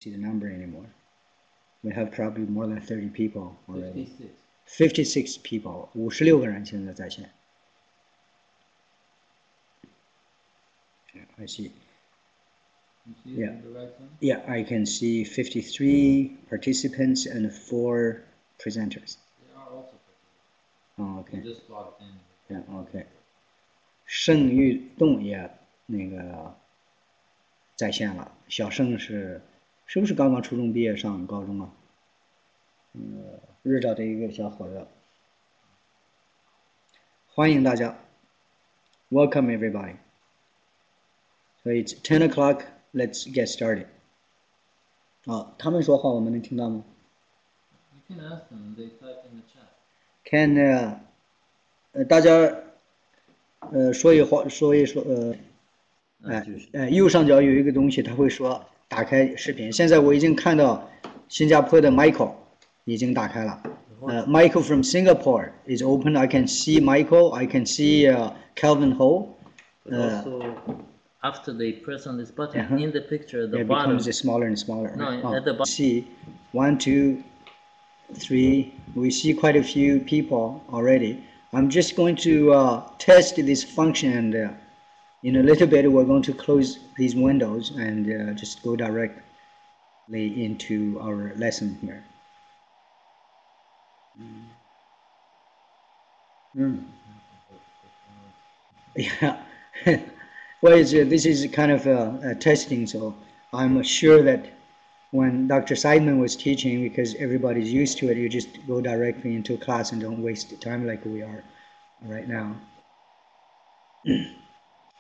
see the number anymore. We have probably more than 30 people already. 56 people, 56个人现在在线。I see. Yeah. Yeah, I can see 53 participants and 4 presenters. They are also participants. Oh, okay. They just logged in. Yeah, okay. 盛玉栋也那个在线了。小盛是不是刚刚初中毕业上高中啊？日照的一个小伙子。欢迎大家。Welcome everybody. So it's 10 o'clock. Let's get started. 他们说话我们能听到吗 You can ask them. They type in the chat. Can 大家说一说右上角有一个东西，它会说打开视频。现在我已经看到新加坡的 Michael 已经打开了。Michael from Singapore is open. I can see Michael. I can see Calvin Ho. Also, after they press on this button, in the picture, the it bottom becomes smaller and smaller. No, at the bottom. See, 1, 2, 3. We see quite a few people already. I'm just going to test this function, and in a little bit we're going to close these windows and just go directly into our lesson here. Yeah. Well, this is kind of a testing, so I'm sure that when Dr. Seidman was teaching, because everybody's used to it, you just go directly into class and don't waste time like we are right now.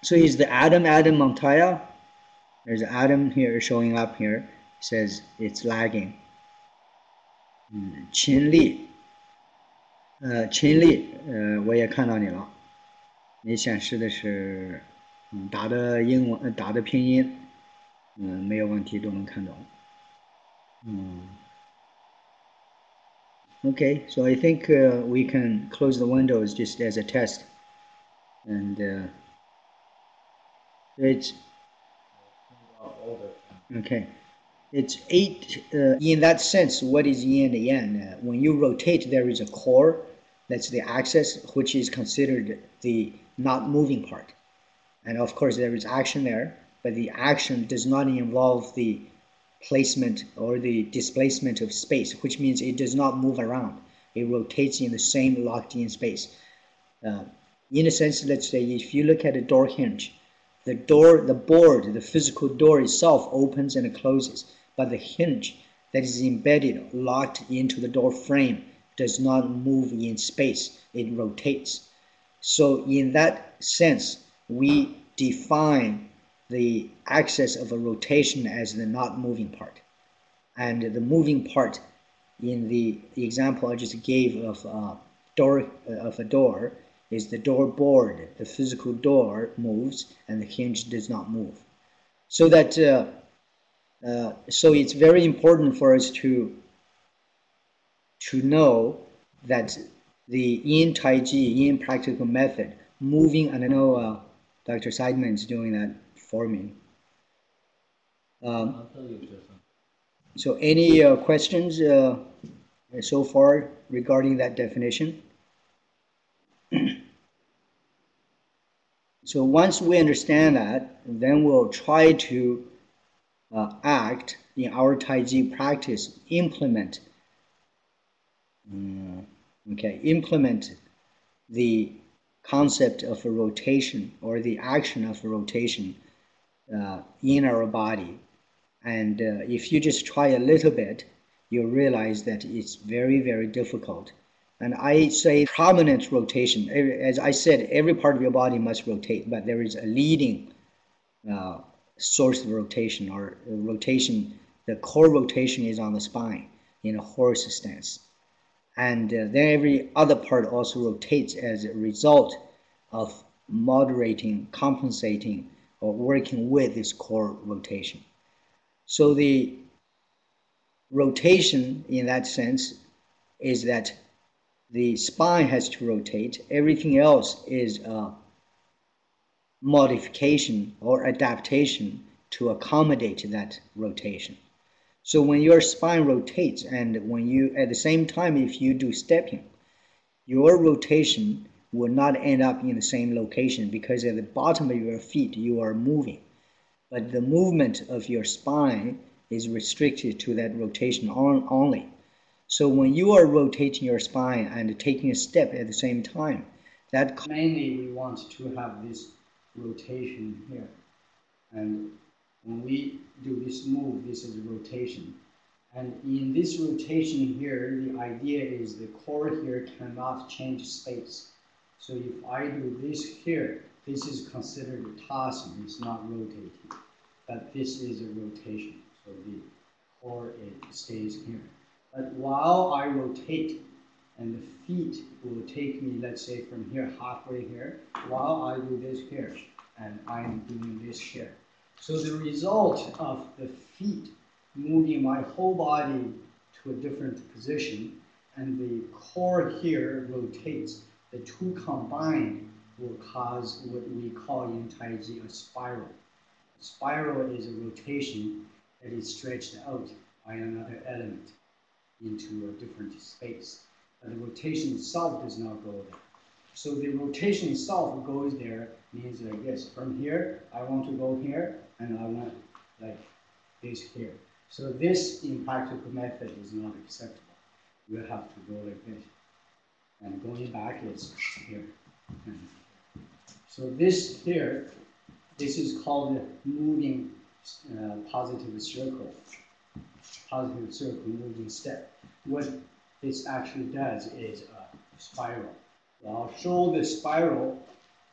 So is the Adam Montaya? There's Adam here showing up here. It says it's lagging. Qin Li. Qin Li, 我也看到你了。你显示的是打的英文，打的拼音，没有问题，都能看懂。Okay, so I think we can close the windows just as a test, and it's okay. It's 8 in that sense. What is yin and yang? When you rotate, there is a core. That's the axis, which is considered the not moving part. And of course, there is action there, but the action does not involve the placement or the displacement of space, which means it does not move around. It rotates in the same locked-in space. In a sense, let's say if you look at a door hinge, the board, the physical door itself opens and closes, but the hinge that is embedded, locked into the door frame, does not move in space. It rotates. So in that sense, we define the axis of a rotation as the not moving part. And the moving part in the example I just gave of a door is the door board. The physical door moves and the hinge does not move. So that so it's very important for us to know that the Yin Tai Chi, Yin practical method, moving, and I know Dr. Seidman is doing that for me. I'll tell you just so any questions so far regarding that definition? So once we understand that, then we'll try to act in our Tai Chi practice, implement the concept of a rotation or the action of a rotation in our body. And if you just try a little bit, you'll realize that it's very, very difficult. And I say prominent rotation. As I said, every part of your body must rotate, but there is a leading source of rotation, or rotation. The core rotation is on the spine in a horse stance. And then every other part also rotates as a result of moderating, compensating, or working with this core rotation. So the rotation in that sense is that the spine has to rotate. Everything else is a modification or adaptation to accommodate that rotation. So when your spine rotates, and when you, at the same time, if you do stepping, your rotation will not end up in the same location, because at the bottom of your feet you are moving, but the movement of your spine is restricted to that rotation only. So when you are rotating your spine and taking a step at the same time, that mainly we want to have this rotation here. And when we do this move, this is rotation. And in this rotation here, the idea is the core here cannot change space. So if I do this here, this is considered tossing, it's not rotating. But this is a rotation, so the core, it stays here. But while I rotate, and the feet will take me, let's say, from here, halfway here, while I do this here, and I'm doing this here. So the result of the feet moving my whole body to a different position, and the core here rotates, the two combined will cause what we call in Tai Chi a spiral. A spiral is a rotation that is stretched out by another element into a different space. But the rotation itself does not go there. So the rotation itself goes there, means like this. From here, I want to go here, and I want like this here. So this, in practical method, is not acceptable. You have to go like this. And going back is here. So this here, this is called the moving positive circle. Positive circle moving step. What this actually does is a spiral. So I'll show the spiral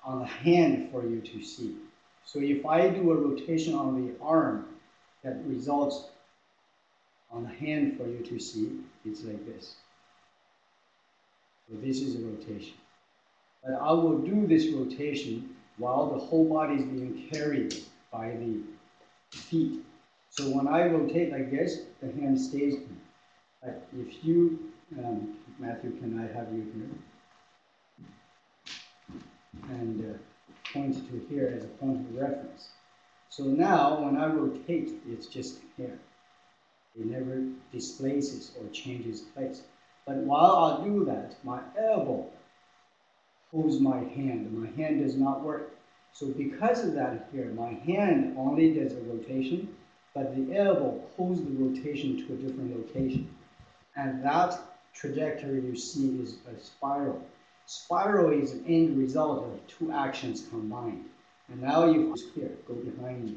on the hand for you to see. So if I do a rotation on the arm that results on the hand for you to see, it's like this. So this is a rotation. But I will do this rotation while the whole body is being carried by the feet. So when I rotate like this, the hand stays here. But if you, Matthew, can I have you here? And point to here as a point of reference. So now when I rotate, it's just here. It never displaces or changes place. But while I do that, my elbow pulls my hand. My hand does not work. So because of that here, my hand only does a rotation, but the elbow pulls the rotation to a different location. And that trajectory you see is a spiral. Spiral is an end result of two actions combined. And now you here, go behind me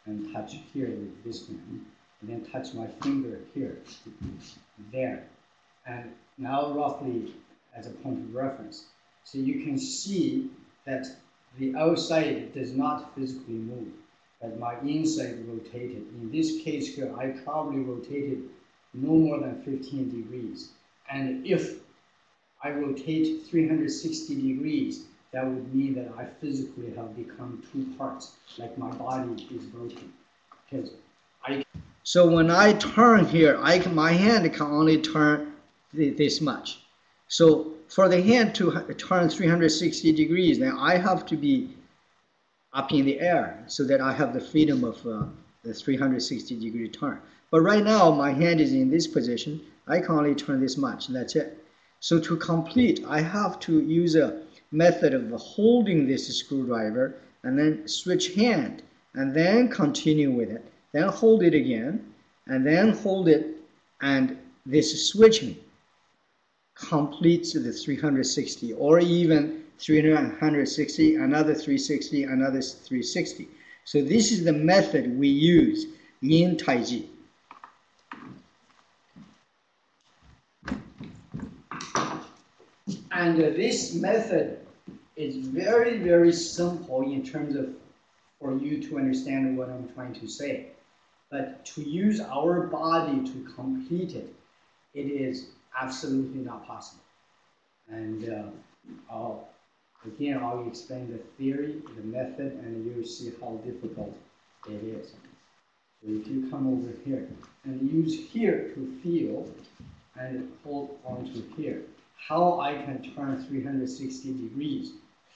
and touch here with this hand, and then touch my finger here, there. And now roughly as a point of reference. So you can see that the outside does not physically move, but my inside rotated. In this case here, I probably rotated no more than 15 degrees. And if I rotate 360 degrees, that would mean that I physically have become two parts, like my body is broken. Because so when I turn here, my hand can only turn this much. So for the hand to turn 360 degrees, then I have to be up in the air so that I have the freedom of the 360 degree turn. But right now, my hand is in this position. I can only turn this much, and that's it. So to complete, I have to use a method of holding this screwdriver and then switch hand and then continue with it. Then hold it again and then hold it, and this switching completes the 360, or even 360, another 360, another 360. So this is the method we use in Tai Chi. And this method is very, very simple in terms of for you to understand what I'm trying to say. But to use our body to complete it, it is absolutely not possible. And I'll explain the theory, the method, and you'll see how difficult it is. So if you come over here and use here to feel and hold onto here, how I can turn 360 degrees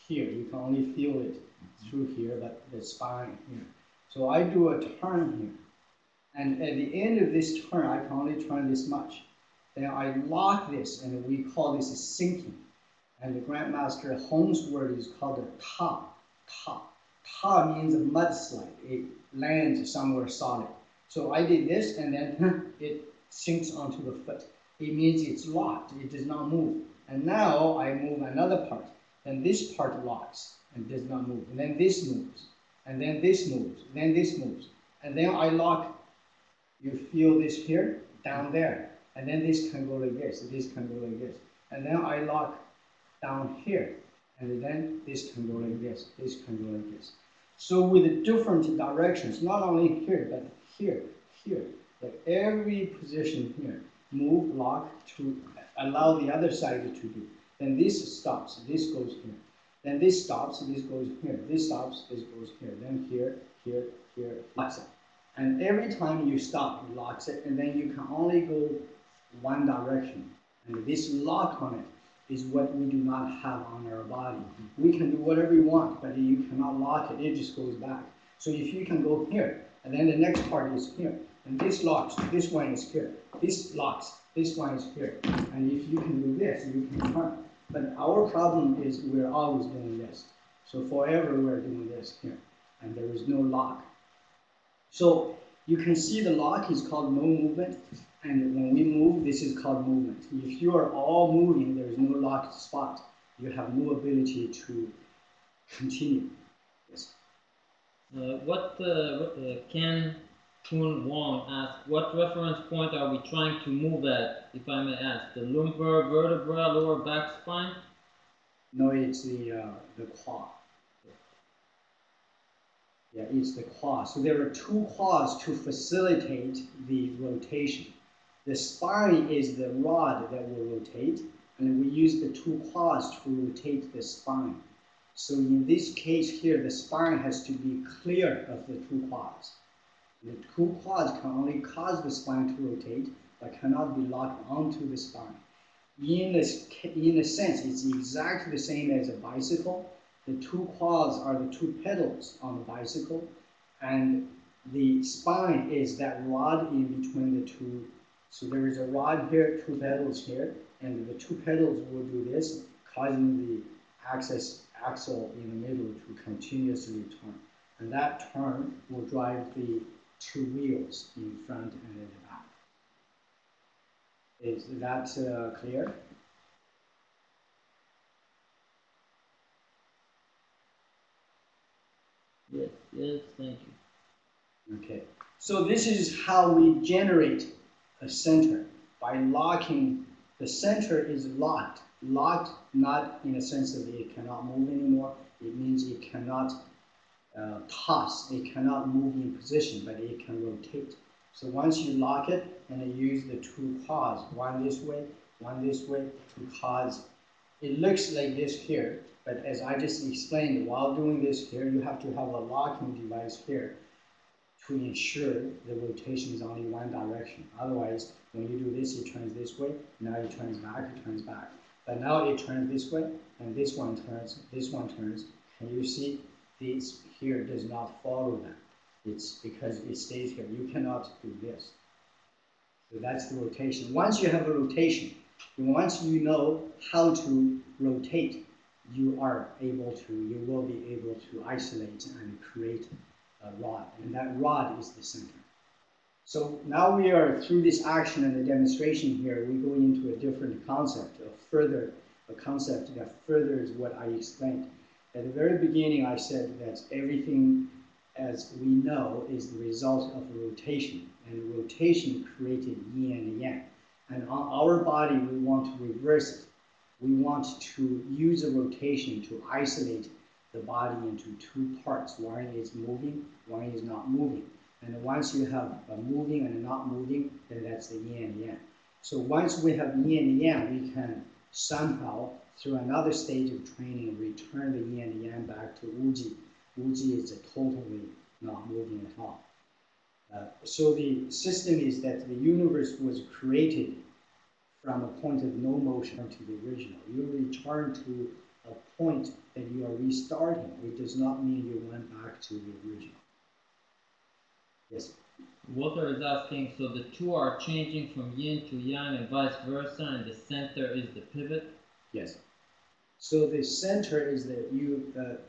here. You can only feel it through here, but the spine here. So I do a turn here. And at the end of this turn, I can only turn this much. Then I lock this, and we call this sinking. And the Grandmaster Holmes word is called a ta. Ta. Ta means a mudslide. It lands somewhere solid. So I did this, and then it sinks onto the foot. It means it's locked. It does not move. And now I move another part. And this part locks and does not move. And then this moves. And then this moves. Then this moves. And then I lock. You feel this here, down there. And then this can go like this. This can go like this. And then I lock down here. And then this can go like this. This can go like this. So with the different directions, not only here, but here, here. Like every position here, move, lock to allow the other side to do. Then this stops, this goes here. Then this stops, this goes here. This stops, this goes here. Then here, here, here, locks it. And every time you stop, it locks it, and then you can only go one direction. And this lock on it is what we do not have on our body. We can do whatever you want, but you cannot lock it. It just goes back. So if you can go here, and then the next part is here, and this locks, this one is here. This locks, this one is here. And if you can do this, you can turn. But our problem is we're always doing this. So forever we're doing this here, and there is no lock. So you can see the lock is called no movement, and when we move, this is called movement. If you are all moving, there is no locked spot. You have no ability to continue. Yes. Ken Zhonghua asked, what reference point are we trying to move at, if I may ask? The lumbar vertebra, lower back spine? No, it's the quad. Yeah, it's the quad. So there are two quads to facilitate the rotation. The spine is the rod that will rotate, and we use the two quads to rotate the spine. So in this case here, the spine has to be clear of the two quads. The two quads can only cause the spine to rotate, but cannot be locked onto the spine. In a sense, it's exactly the same as a bicycle. The two quads are the two pedals on the bicycle, and the spine is that rod in between the two. So there is a rod here, two pedals here, and the two pedals will do this, causing the axle in the middle to continuously turn. And that turn will drive the two wheels in front and in the back. Is that clear? Yes, yes, thank you. Okay, so this is how we generate a center. By locking, the center is locked. Locked not in a sense that it cannot move anymore. It means it cannot toss, it cannot move in position, but it can rotate. So once you lock it, and you use the two quads, one this way, to cause, it looks like this here, but as I just explained, while doing this here, you have to have a locking device here to ensure the rotation is only one direction. Otherwise, when you do this, it turns this way, now it turns back. But now it turns this way, and this one turns, and you see this here does not follow that. It's because it stays here. You cannot do this. So that's the rotation. Once you have a rotation, and once you know how to rotate, you will be able to isolate and create a rod, and that rod is the center. So now we are through this action and the demonstration here, we go into a different concept, a concept that furthers what I explained. At the very beginning, I said that everything as we know is the result of rotation, and rotation created yin and yang. And on our body, we want to reverse it. We want to use a rotation to isolate the body into two parts. One is moving, one is not moving. And once you have a moving and a not moving, then that's the yin and yang. So once we have yin and yang, we can somehow, through another stage of training, return the yin and yang back to Wuji. Wuji is totally not moving at all. So the system is that the universe was created from a point of no motion to the original. You return to a point that you are restarting. It does not mean you went back to the original. Yes? Walter is asking, so the two are changing from yin to yang and vice versa, and the center is the pivot? Yes. So the center is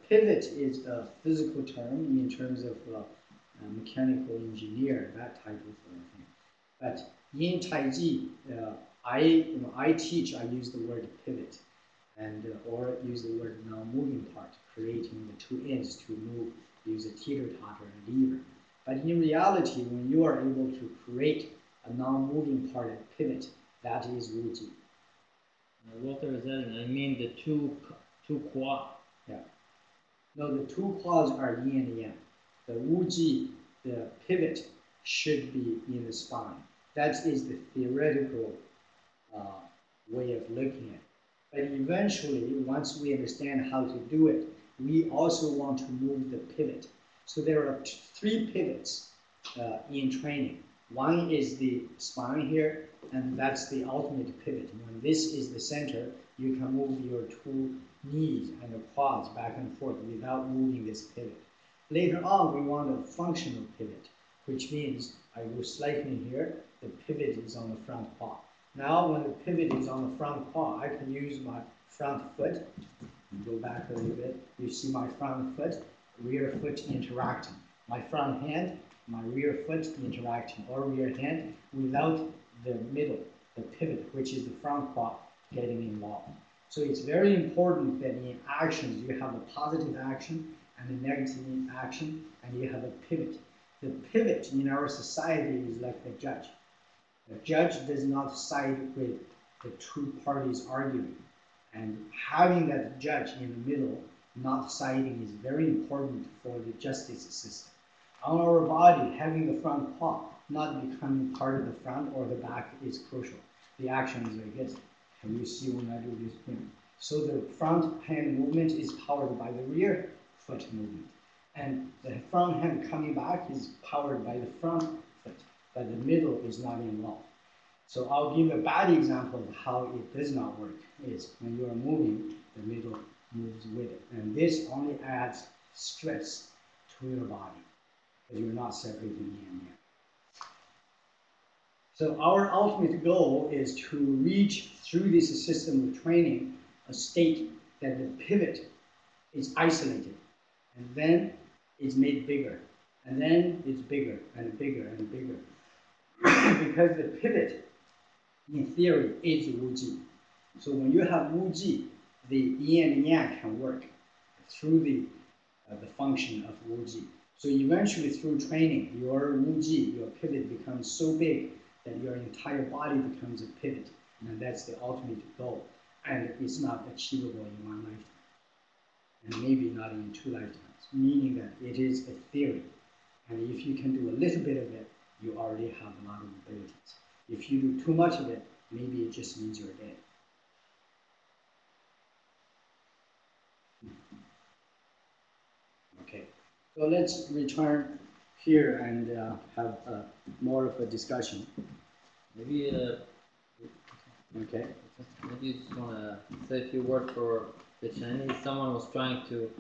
pivot is a physical term in terms of mechanical engineer, that type of thing. But in Taiji, I teach. I use the word pivot, and or use the word non-moving part, creating the two ends to move. Use a teeter-totter and lever. But in reality, when you are able to create a non-moving part of pivot, that is Wuji. Walter is adding, I mean the two quad. Yeah. No, the two quads are yin and yang. The Wuji, the pivot, should be in the spine. That is the theoretical way of looking at it. But eventually, once we understand how to do it, we also want to move the pivot. So there are three pivots in training. One is the spine here, and that's the ultimate pivot. When this is the center, you can move your two knees and the quads back and forth without moving this pivot. Later on, we want a functional pivot, which means I go slightly here, the pivot is on the front paw. Now, when the pivot is on the front paw, I can use my front foot. Go back a little bit. You see my front foot, rear foot interacting. My front hand, my rear foot interacting, or rear hand without the middle, the pivot, which is the front paw, getting involved. So it's very important that in actions you have a positive action and a negative action, and you have a pivot. The pivot in our society is like the judge. The judge does not side with the two parties arguing. And having that judge in the middle, not siding, is very important for the justice system. On our body, having the front paw not becoming part of the front or the back is crucial. The action is like this. Can you see when I do this thing? So the front hand movement is powered by the rear foot movement. And the front hand coming back is powered by the front foot, but the middle is not involved. So I'll give a bad example of how it does not work. Is when you are moving, the middle moves with it. And this only adds stress to your body, because you're not separating yin and yang. So our ultimate goal is to reach through this system of training a state that the pivot is isolated, and then it's made bigger, and then it's bigger and bigger and bigger. Because the pivot, in theory, is Wuji. So when you have Wuji, the yin and yang can work through the function of Wuji. So eventually, through training, your Wuji, your pivot becomes so big that your entire body becomes a pivot, and that's the ultimate goal. And it's not achievable in one lifetime, and maybe not in 2 lifetimes, meaning that it is a theory. And if you can do a little bit of it, you already have a lot of abilities. If you do too much of it, maybe it just means you're dead. Okay, so let's return here and have more of a discussion. Maybe okay. Maybe you just want to say a few words for the Chinese. Someone was trying to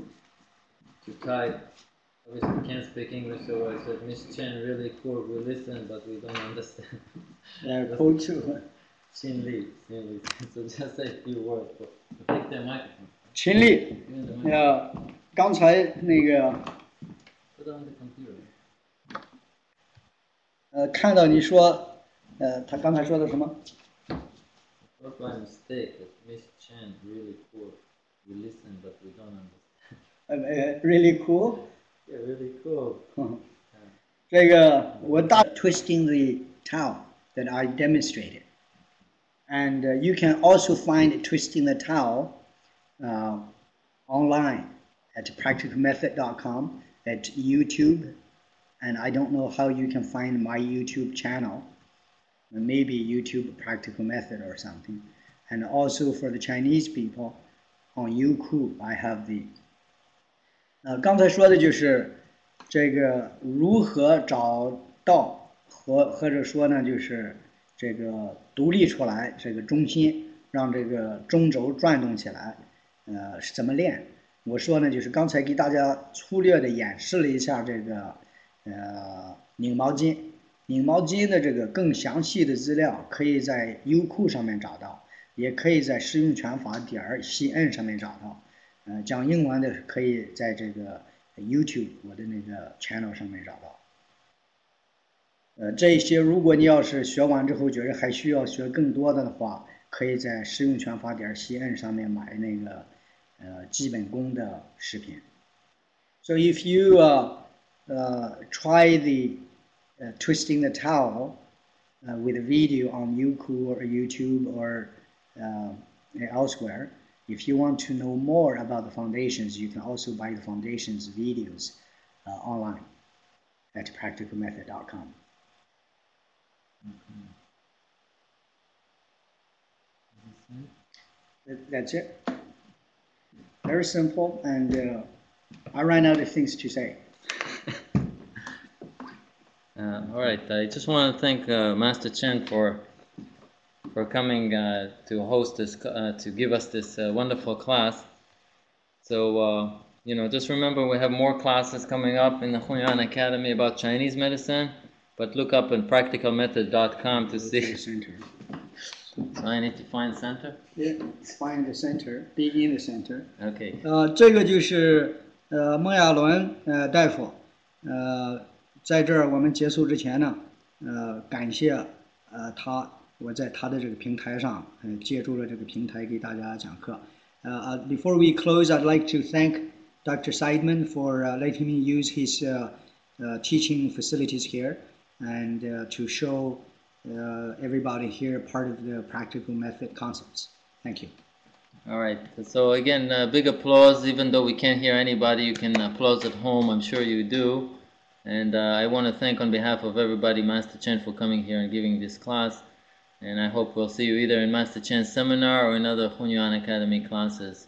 type. Obviously, can't speak English, so I said, Miss Chen, really cool. We listen, but we don't understand. Coach Xin Li. So just say a few words. Take the microphone. 秦力，刚才那个， Put on the computer. 看到你说，他刚才说的什么？ Not by mistake that Miss Chen really cool. We listen, but we don't understand. Really cool. Yeah, really cool. 这个我twisting the towel that I demonstrated, and you can also find twisting the towel online at practicalmethod.com, at YouTube, and I don't know how you can find my YouTube channel. Maybe YouTube Practical Method or something. And also for the Chinese people, on Youku, I have the. 刚才说的就是这个如何找到或者说呢，就是这个独立出来这个中心，让这个中轴转动起来。是怎么练？我说呢，就是刚才给大家粗略的演示了一下这个拧毛巾。拧毛巾的这个更详细的资料可以在优酷上面找到，也可以在使用权法.cn 上面找到。讲英文的可以在这个 YouTube 我的那个 channel 上面找到。这些如果你要是学完之后觉得还需要学更多的话，可以在使用权法.cn 上面买那个基本功的视频。So if you try the twisting the towel with a video on Youku or YouTube or elsewhere, if you want to know more about the foundations, you can also buy the foundations videos online at practicalmethod.com. That's it. Very simple, and I ran out of things to say. All right, I just want to thank Master Chen for coming to host this, to give us this wonderful class. So, you know, just remember we have more classes coming up in the Hunyuan Academy about Chinese medicine, but look up on practicalmethod.com to see. Center. So I need to find center? Yeah, find the center, be in the center. Okay. 这个就是孟亚伦大夫，在这儿我们结束之前呢，感谢他，我在他的这个平台上，借助了这个平台给大家讲课。Before we close, I'd like to thank Dr. Seidman for letting me use his teaching facilities here and to show everybody here part of the practical method concepts. Thank you. All right. So again, big applause. Even though we can't hear anybody, you can applause at home. I'm sure you do. And I want to thank on behalf of everybody Master Chen for coming here and giving this class. And I hope we'll see you either in Master Chen's seminar or in other Hunyuan Academy classes.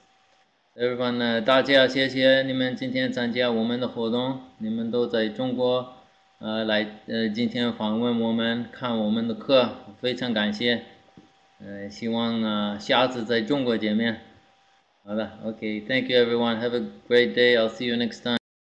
Everyone, 大家谢谢你们今天参加我们的活动。你们都在中国来今天访问我们，看我们的课，非常感谢。希望下次在中国见面。好了 ，OK，Thank you everyone. Have a great day. I'll see you next time.